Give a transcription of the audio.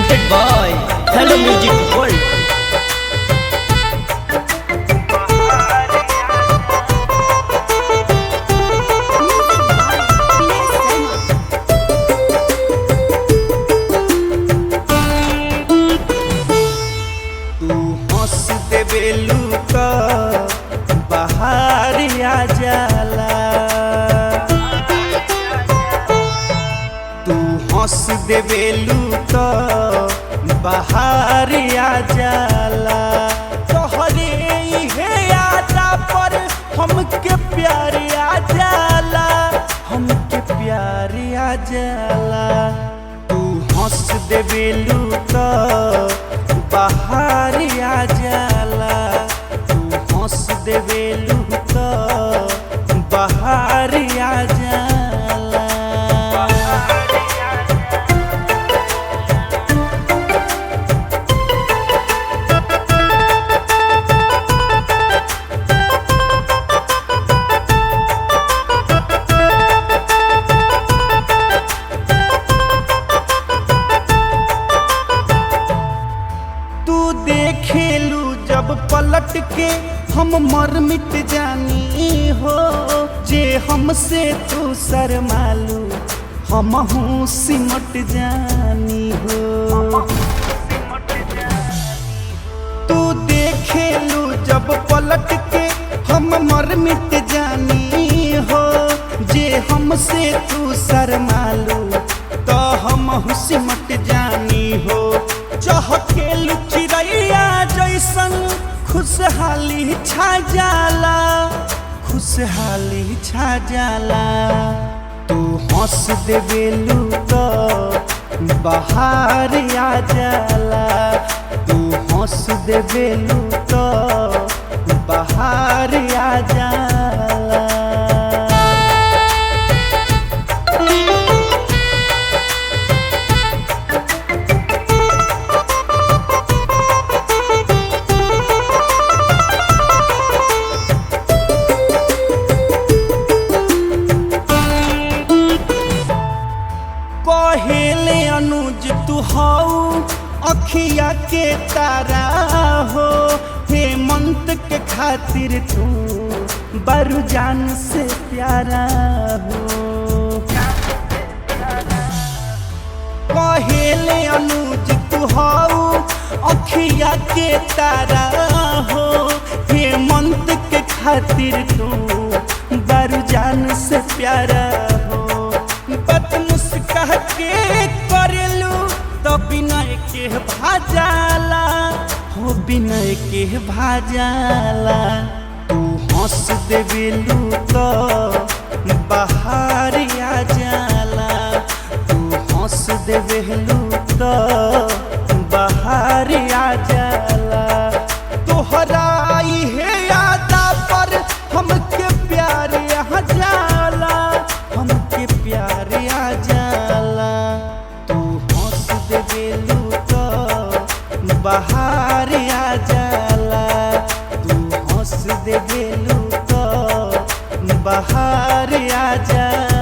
presented by Hello Music World. तू हंस देवेलू तो बाहर आ जाला। तू हंस देवेलू तो बाहर आ जाला। तोहरे इहे यादा पर हमके प्यार आ जाला, हमके प्यार आ जाला। तू हंस देवेलू तो बाहर आ जाला। तू हंस देवेलू तो बाहर आ जाला। तू देखेलू जब पलट के हम मर मिट जानी हो। जे हमसे तू शर्मालू हमहू सिमट जानी हो। तू देखेलू जब पलट के हम मर मिट जानी हो। जे हमसे तू शर्मालू तो हमहू सिमट जानी हो। चहकेलू चिड़ैया जैसन खुशहाली छा जाला, खुशहाली छा जाला। तू हंस देवेलू तो बाहर आ जाला। तू हंस देवेलू तो बाहर आ जाला। कहेले अनुज तू हऊ अखिया के तारा हो। हेमंत के खातिर तू बरु जान से प्यारा हो। कहेले अनुज तू हऊ अखिया के तारा हो। हेमंत के खातिर तू बरु जान से प्यारा हो। बत मुस्काह के करेलू तो बिनय के भाजाला हो, बिनय के भाजाला। तू हंस देवेलू तो बाहर आ जाला। तू हंस देवेलू तो बाहर आ जाला। तोहरा इहे यादा पर हमके प्यार आ जाला, हमके प्यार आ जाला। तू हंस देवेलू तो बाहर आ जाला। तू हंस देवेलू तो बाहर आ जाला।